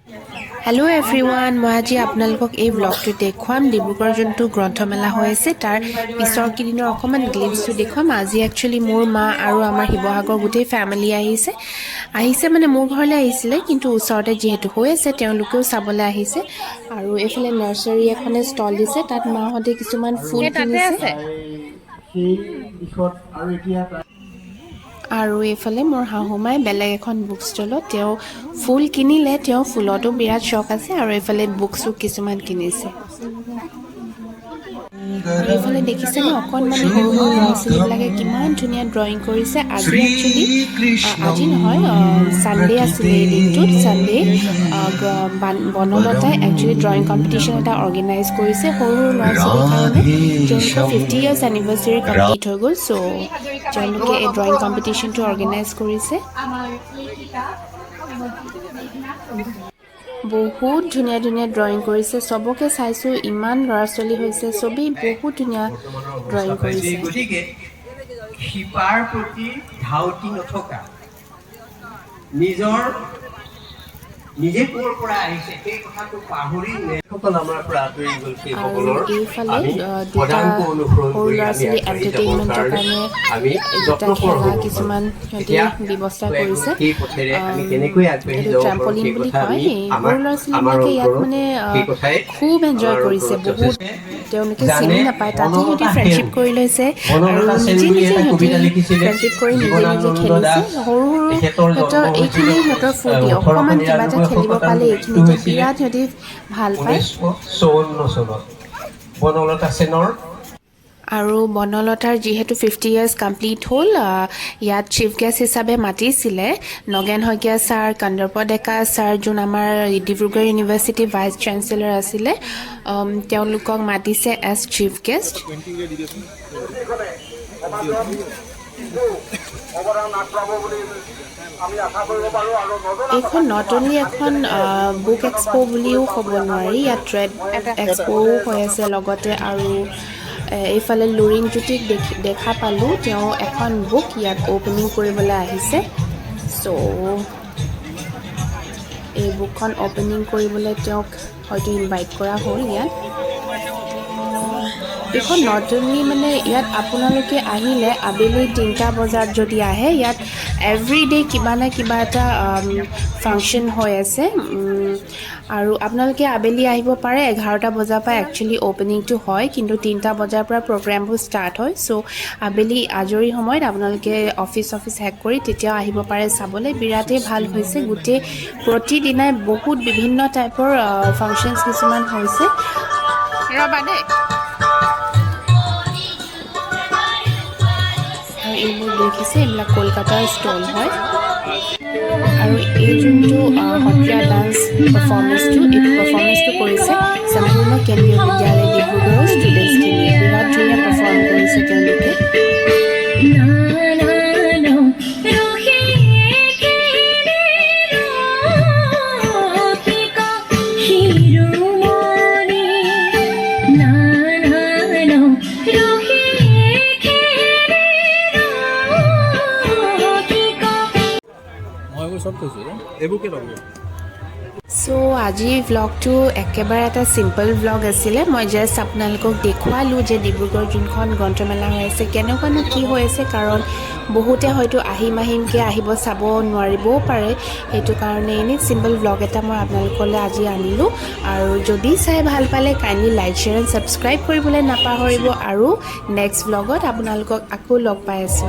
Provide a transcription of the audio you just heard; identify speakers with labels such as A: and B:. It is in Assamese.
A: হেল্ল' এভৰিৱান, মই আজি আপোনালোকক এই ব্লগটো দেখুৱাম ডিব্ৰুগড় যোনটো গ্ৰন্থমেলা হৈ আছে তাৰ পিছৰ কেইদিনৰ অকণমান গ্লিম্পছটো দেখুৱাম। আজি একচুৱেলি মোৰ মা আৰু আমাৰ শিৱসাগৰ গোটেই ফেমিলি আহিছে মানে মোৰ ঘৰলৈ আহিছিলে, কিন্তু ওচৰতে যিহেতু হৈ আছে তেওঁলোকেও চাবলৈ আহিছে। আৰু এইফালে নাৰ্চাৰী এখনে ষ্টল দিছে, তাত মাহঁতে কিছুমান ফুল কিনিছে। আৰু এইফালে মোৰ শাহুমাই বেলেগ এখন বুক ষ্টলত তেওঁ ফুল কিনিলে, তেওঁ ফুলতো বিৰাট চখ আছে আৰু এইফালে বুকছো কিছুমান কিনিছে। আৰু এইফালে দেখিছেনে অকণমানি সৰু সৰু ল'ৰা ছোৱালীবিলাকে কিমান ধুনীয়া ড্ৰয়িং কৰিছে। আজি একচুৱেলি আজি নহয়, ছানডে আছিলে এই দিনটোত। ছানডে বনলতাই একচুৱেলি ড্ৰয়িং কম্পিটিশ্যন এটা অৰ্গেনাইজ কৰিছে সৰু সৰু ল'ৰা ছোৱালীৰ কাৰণে। তেওঁলোকৰ 50 ইয়াৰ্ছ এনিভাৰ্চাৰী কমপ্লিট হৈ গ'ল, চ' তেওঁলোকে এই ড্ৰয়িং কম্পিটিশ্যনটো অৰ্গেনাইজ কৰিছে। বহুত ধুনীয়া ধুনীয়া ড্ৰয়িং কৰিছে, চবকে চাইছোঁ, ইমান ল'ৰা ছোৱালী হৈছে, চবেই বহুত ধুনীয়া ড্ৰয়িং কৰিছে।
B: গতিকে শিপাৰ প্ৰতি ধাউতি নথকা, নিজে ক'ৰ পৰা আহিছে সেই কথাটো পাহৰি সকল আমাৰ পৰা আঁতৰি গ'ল।
A: আৰু
B: সেইসকলৰ
A: এইফালে
B: আমি
A: দুটা
B: পদাংক অনুসৰণ
A: সৰু
B: কৰি
A: ল'ৰা
B: আমি
A: ছোৱালী
B: আগবাঢ়ি যাবৰ
A: এণ্টাৰটেইনমেণ্টৰ
B: কাৰণে
A: কাৰণে
B: আমি
A: দুটা
B: যত্নপৰ
A: খেলা
B: হ'ব
A: কিছুমান
B: পাৰোঁ।
A: সিহঁতি ব্যৱস্থা কৰিছে।
B: সেই পথেৰে আমি কেনেকৈ আগবাঢ়ি
A: এইটো
B: যাব পাৰোঁ
A: ট্ৰেম্পলিন
B: সেই
A: বুলি
B: কথা
A: কয়।
B: আমি
A: সৰু ল'ৰা ছোৱালীবিলাকে ইয়াত মানে
B: সেই কথাই
A: খুব এনজয় কৰিছে, বহুত তেওঁলোকে চিনি নাপায়, তাতে সিহঁতি ফ্ৰেণ্ডশ্বিপ কৰি লৈছে আৰু নিজে নিজে সিহঁতি ফ্ৰেণ্ডশ্বিপ কৰি নিজে নিজে খেলিছে। সৰু সিহঁতৰ এইখিনি সিহঁতৰ ফূৰ্তি, অকণমান কিবা এটা খেলিব পালে এইখিনিতে বিৰাট সিহঁতি ভাল পায়।
B: 1954 চনত বনলতা সেনৰ
A: আৰু বনলতাৰ যিহেতু 50 ইয়াৰ্ছ কমপ্লিট হ'ল, ইয়াত চিফ গেষ্ট হিচাপে মাতিছিলে নগেন শইকীয়া ছাৰ, কন্দৰ্প ডেকা ছাৰ, যোন আমাৰ ডিব্ৰুগড় ইউনিভাৰ্চিটিৰ ভাইচ চেঞ্চেলৰ আছিলে, তেওঁলোকক মাতিছে এজ চিফ গেষ্ট। এইখন নট অনলি এখন বুক এক্সপ' বুলিও ক'ব নোৱাৰি, ইয়াত ট্ৰেড এক্সপ'ও হৈ আছে লগতে। আৰু এইফালে লুৰিণ জ্যোতিক দেখা পালোঁ, তেওঁ এখন বুক ইয়াত অ'পেনিং কৰিবলৈ আহিছে। চ' এই বুকখন অ'পেনিং কৰিবলৈ তেওঁক হয়তো ইনভাইট কৰা হ'ল ইয়াত। এইখন নট অনলি মানে ইয়াত আপোনালোকে আহিলে আবেলি 3টা বজাত যদি আহে, ইয়াত এভৰিডে কিবা না কিবা এটা ফাংচন হৈ আছে। আৰু আপোনালোকে আবেলি আহিব পাৰে, 11টা বজাৰ পৰা একচুৱেলি অ'পেনিংটো হয়, কিন্তু 3টা বজাৰ পৰা প্ৰগ্ৰেমবোৰ ষ্টাৰ্ট হয়। চ' আবেলি আজৰি সময়ত আপোনালোকে অফিচ শেষ কৰি তেতিয়াও আহিব পাৰে চাবলৈ। বিৰাটেই ভাল হৈছে, গোটেই প্ৰতিদিনাই বহুত বিভিন্ন টাইপৰ ফাংচনছ কিছুমান হৈছে। ৰ'বা দেই। আৰু এইবোৰ দেখিছে, এইবিলাক কলকাতাৰ ষ্টল হয়। আৰু এই যোনটো সত্ৰীয়া ডান্স পাৰফৰ্মেঞ্চটো, এইটো পাৰফৰ্মেঞ্চটো কৰিছে সম্পূৰ্ণ কেন্দ্ৰীয় বিদ্যালয় ডিব্ৰুগড়ৰ ষ্টুডেণ্টছখিনিয়ে। বিৰাট ধুনীয়া পাৰফৰ্ম কৰিছে তেওঁলোকে। চ' আজিৰ ভ্লগটো একেবাৰে এটা চিম্পল ভ্লগ আছিলে। মই জাষ্ট আপোনালোকক দেখুৱালোঁ যে ডিব্ৰুগড় যোনখন গ্ৰন্থমেলা হৈ আছে কেনেকুৱানো কি হৈ আছে, কাৰণ বহুতে হয়তো আহিমকৈ আহিব চাব নোৱাৰিবও পাৰে, সেইটো কাৰণে এনেই চিম্পল ভ্লগ এটা মই আপোনালোকলৈ আজি আনিলোঁ। আৰু যদি চাই ভাল পালে kindly like, share and subscribe কৰিবলৈ নাপাহৰিব। আৰু নেক্সট ভ্লগত আপোনালোকক আকৌ লগ পাই আছোঁ।